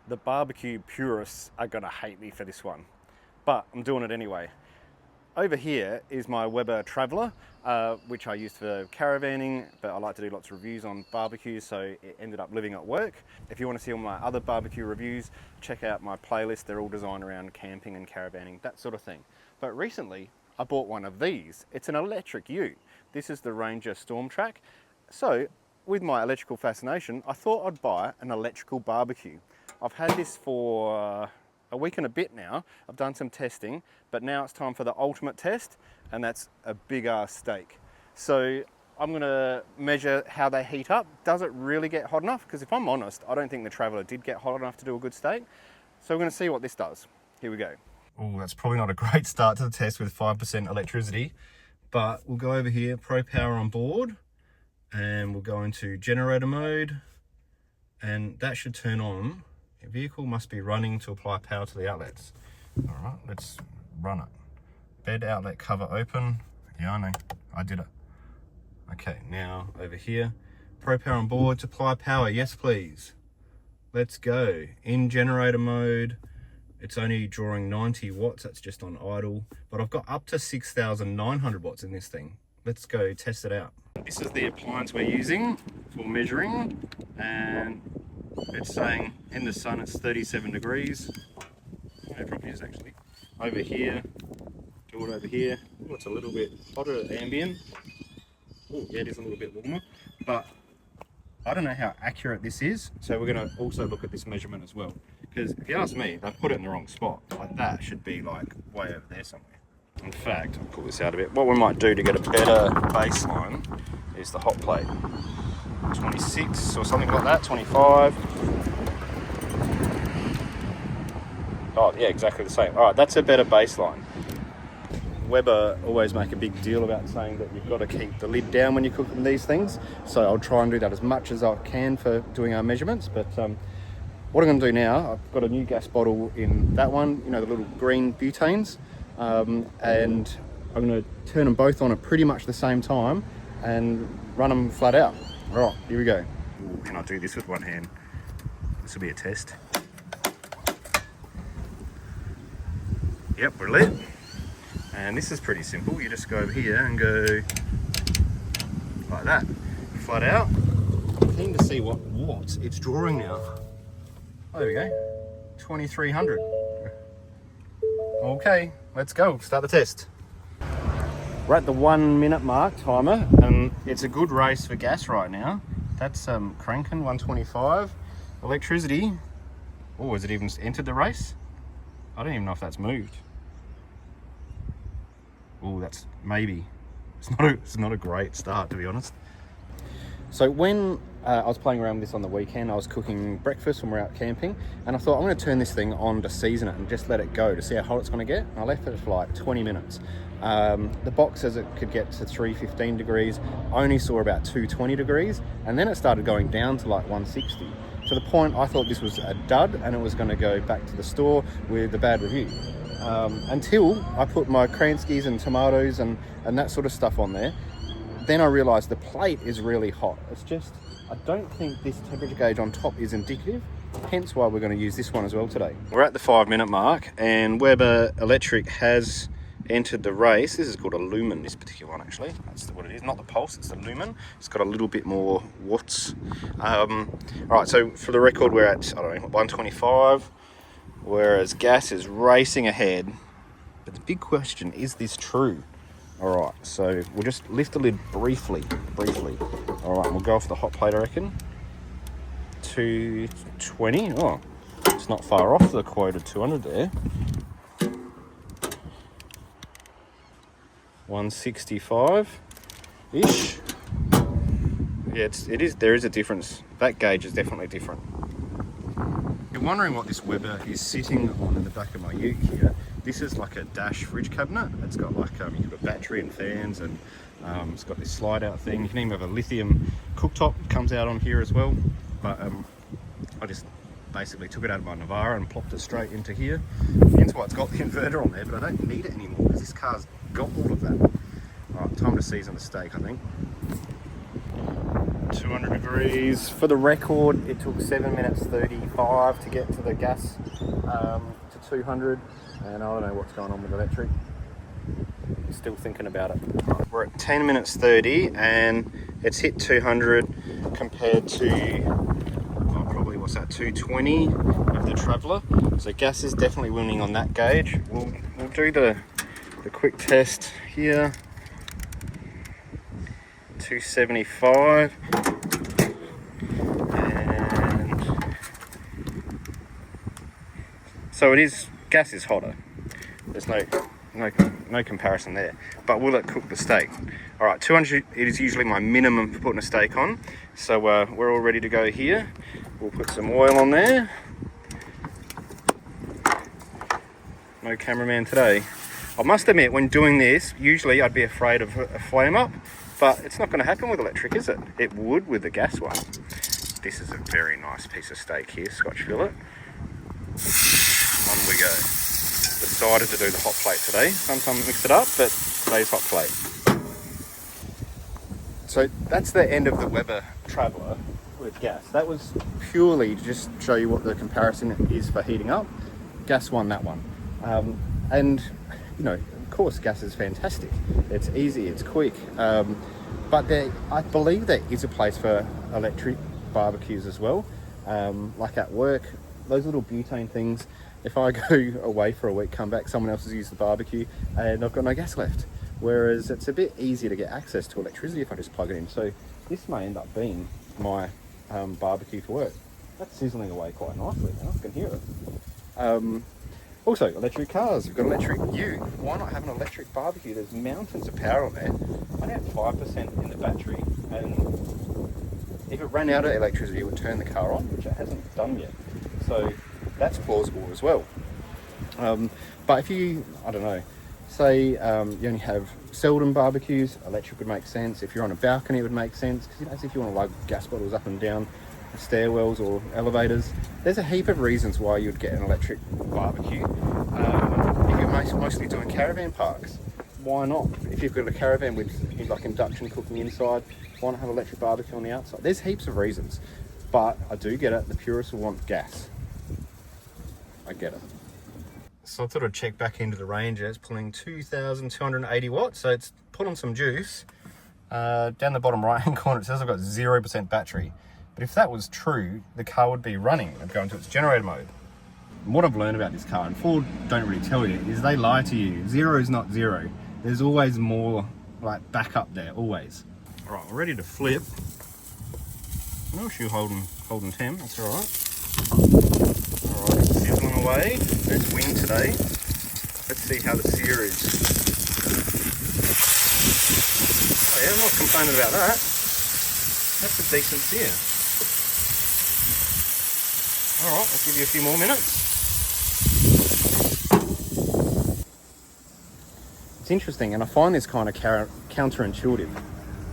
The barbecue purists are gonna hate me for this one, but I'm doing it anyway. Over here is my Weber Traveller, which I used for caravanning, but I like to do lots of reviews on barbecues, so it ended up living at work. If you want to see all my other barbecue reviews, check out my playlist. They're all designed around camping and caravanning, that sort of thing. But recently, I bought one of these. It's an electric ute. This is the Ranger Stormtrack. So, with my electrical fascination, I thought I'd buy an electrical barbecue. I've had this for a week and a bit now. I've done some testing, but now it's time for the ultimate test, and that's a big ass steak. So I'm gonna measure how they heat up. Does it really get hot enough? Because if I'm honest, I don't think the Traveller did get hot enough to do a good steak. So we're gonna see what this does. Here we go. Oh, that's probably not a great start to the test with 5% electricity, but we'll go over here, Pro Power Onboard, and we'll go into generator mode, and that should turn on. The vehicle must be running to apply power to the outlets. All right, let's run it. Bed outlet cover open. Yeah, I know, I did it. Okay, now over here, Pro Power Onboard, supply power, yes please. Let's go. In generator mode, it's only drawing 90 watts, that's just on idle, but I've got up to 6,900 watts in this thing. Let's go test it out. This is the appliance we're using for measuring, and it's saying in the sun it's 37 degrees. No properties actually. Over here, do it over here. Oh, it's a little bit hotter ambient. Oh, yeah, it is a little bit warmer, but I don't know how accurate this is. So we're gonna also look at this measurement as well. Because if you ask me, they've put it in the wrong spot. Like that should be like way over there somewhere. In fact, I'll pull this out a bit. What we might do to get a better baseline is the hot plate. 26 or something like that, 25. Oh yeah, exactly the same. All right, that's a better baseline. Weber always make a big deal about saying that you've got to keep the lid down when you're cooking these things. So I'll try and do that as much as I can for doing our measurements. But what I'm going to do now, I've got a new gas bottle in that one, you know, the little green butanes. And I'm going to turn them both on at pretty much the same time and run them flat out. All right, here we go. Ooh, can I do this with one hand? This will be a test. Yep, we're lit. And this is pretty simple. You just go over here and go like that, flat out. I'm keen to see what watts it's drawing now. Oh, there we go, 2300. Okay, let's go, start the test. We're at the 1 minute mark timer, and it's a good race for gas right now. That's cranking 125. Electricity, oh, has it even entered the race? I don't even know if that's moved. Oh, that's maybe. It's not a great start, to be honest. So when I was playing around with this on the weekend, I was cooking breakfast when we're out camping, and I thought I'm going to turn this thing on to season it and just let it go to see how hot it's going to get. And I left it for like 20 minutes. The box says it could get to 315 degrees. I only saw about 220 degrees, and then it started going down to like 160. To the point I thought this was a dud and it was going to go back to the store with a bad review. Until I put my Kranskis and tomatoes and that sort of stuff on there. Then I realised the plate is really hot. It's just, I don't think this temperature gauge on top is indicative, hence why we're going to use this one as well today. We're at the 5 minute mark, and Weber Electric has entered the race. This is called a Lumin, this particular one actually. That's what it is, not the Pulse, it's the Lumin. It's got a little bit more watts. All right, so for the record, we're at, I don't know, 125, whereas gas is racing ahead. But the big question, is this true? All right, so we'll just lift the lid briefly. All right, we'll go off the hot plate, I reckon. 220, oh, it's not far off the quoted 200 there. 165-ish. Yeah, there is a difference. That gauge is definitely different. You're wondering what this Weber is sitting on in the back of my ute here. This is like a dash fridge cabinet. It's got like you've got battery and fans, and it's got this slide out thing. You can even have a lithium cooktop comes out on here as well. But I just basically took it out of my Navara and plopped it straight into here. Hence why it's got the inverter on there, but I don't need it anymore because this car's got all of that. All right, time to season the steak, I think. 200 degrees. For the record, it took 7 minutes 35 to get to the gas to 200, and I don't know what's going on with electric. Still thinking about it. We're at 10 minutes 30 and it's hit 200 compared to probably, what's that, 220 of the Traveller. So gas is definitely winning on that gauge. We'll do the quick test here. 275, and so it is, gas is hotter. There's no comparison there. But will it cook the steak? All right, 200 it is usually my minimum for putting a steak on. So we're all ready to go here. We'll put some oil on there. No cameraman today. I must admit, when doing this, usually I'd be afraid of a flame up, but it's not going to happen with electric, is it? It would with the gas one. This is a very nice piece of steak here, Scotch fillet. On we go. Decided to do the hot plate today. Sometimes mix it up, but today's hot plate. So that's the end of the Weber Traveller with gas. That was purely to just show you what the comparison is for heating up. Gas won that one. And, you know, of course, gas is fantastic. It's easy, it's quick. But I believe there is a place for electric barbecues as well. Like at work, those little butane things. If I go away for a week, come back, someone else has used the barbecue and I've got no gas left. Whereas it's a bit easier to get access to electricity if I just plug it in. So this may end up being my barbecue for work. That's sizzling away quite nicely now, I can hear it. Also, electric cars. We've got electric ute. Why not have an electric barbecue? There's mountains of power on there. I have 5% in the battery, and if it ran out of electricity, it would turn the car on, which it hasn't done yet. So that's plausible as well. But if you, I don't know, say you only have seldom barbecues, electric would make sense. If you're on a balcony, it would make sense, because as if you want to lug gas bottles up and down stairwells or elevators. There's a heap of reasons why you'd get an electric barbecue. If you're mostly doing caravan parks, why not? If you've got a caravan with like induction cooking inside, why not have an electric barbecue on the outside? There's heaps of reasons, but I do get it. The purists will want gas. I get it. So I thought I'd check back into the Ranger. It's pulling 2,280 watts, so it's pulling some juice. Down the bottom right hand corner it says I've got 0% battery. But if that was true, the car would be running and go into its generator mode. And what I've learned about this car, and Ford don't really tell you, is they lie to you. Zero is not zero. There's always more like backup there, always. All right, we're ready to flip. No issue holding temp, that's all right. All right, it's sizzling away. There's wind today. Let's see how the sear is. Oh yeah, I'm not complaining about that. That's a decent sear. All right, I'll give you a few more minutes. It's interesting, and I find this kind of counterintuitive.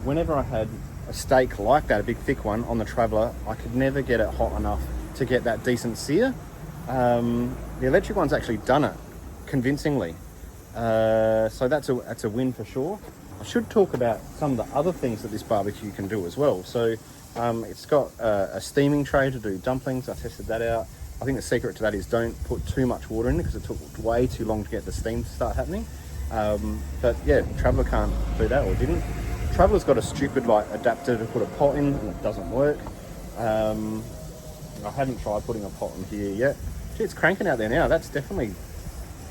Whenever I had a steak like that, a big thick one on the Traveller, I could never get it hot enough to get that decent sear. The electric one's actually done it convincingly. So that's a win for sure. I should talk about some of the other things that this barbecue can do as well. So it's got a steaming tray to do dumplings. I tested that out. I think the secret to that is don't put too much water in it because it took way too long to get the steam to start happening. But yeah, Traveller can't do that, or didn't. Traveller's got a stupid like adapter to put a pot in and it doesn't work. I haven't tried putting a pot in here yet. Gee, it's cranking out there now. That's definitely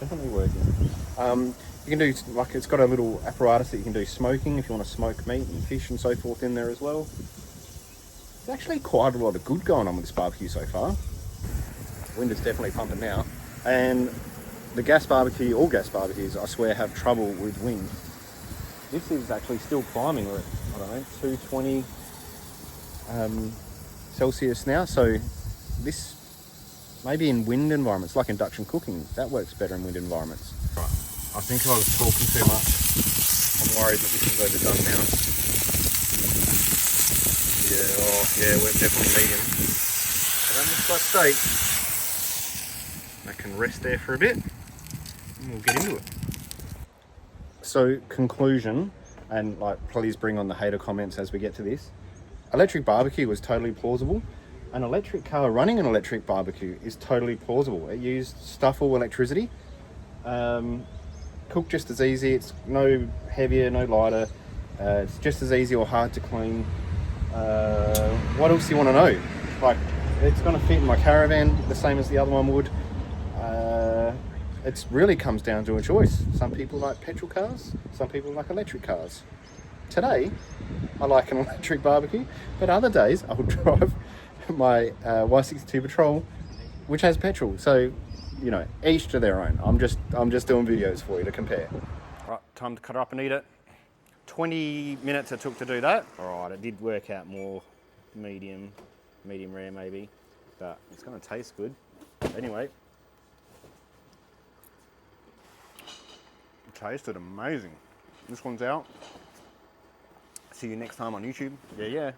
working. You can do, like, it's got a little apparatus that you can do smoking if you want to smoke meat and fish and so forth in there as well. There's actually quite a lot of good going on with this barbecue so far. Wind is definitely pumping now. And the gas barbecue, all gas barbecues, I swear, have trouble with wind. This is actually still climbing. We're at, I don't know, 220 Celsius now. So this, maybe in wind environments, like induction cooking, that works better in wind environments. Right. I think if I was talking too much, I'm worried that this is overdone now. Yeah, we're definitely medium. But that looks like steak. That can rest there for a bit, and we'll get into it. So, conclusion, and like, please bring on the hater comments as we get to this. electric barbecue was totally plausible. An electric car running an electric barbecue is totally plausible. It used stuff all electricity. Cook just as easy. It's no heavier, no lighter. It's just as easy or hard to clean. What else do you want to know? Like, it's going to fit in my caravan the same as the other one would. It really comes down to a choice. Some people like petrol cars, some people like electric cars. Today, I like an electric barbecue, but other days I will drive my Y62 Patrol, which has petrol. So, you know, each to their own. I'm just doing videos for you to compare. Right, time to cut her up and eat it. 20 minutes it took to do that. All right, it did work out more medium rare maybe, but it's going to taste good. Anyway, it tasted amazing. This one's out. See you next time on YouTube. Yeah.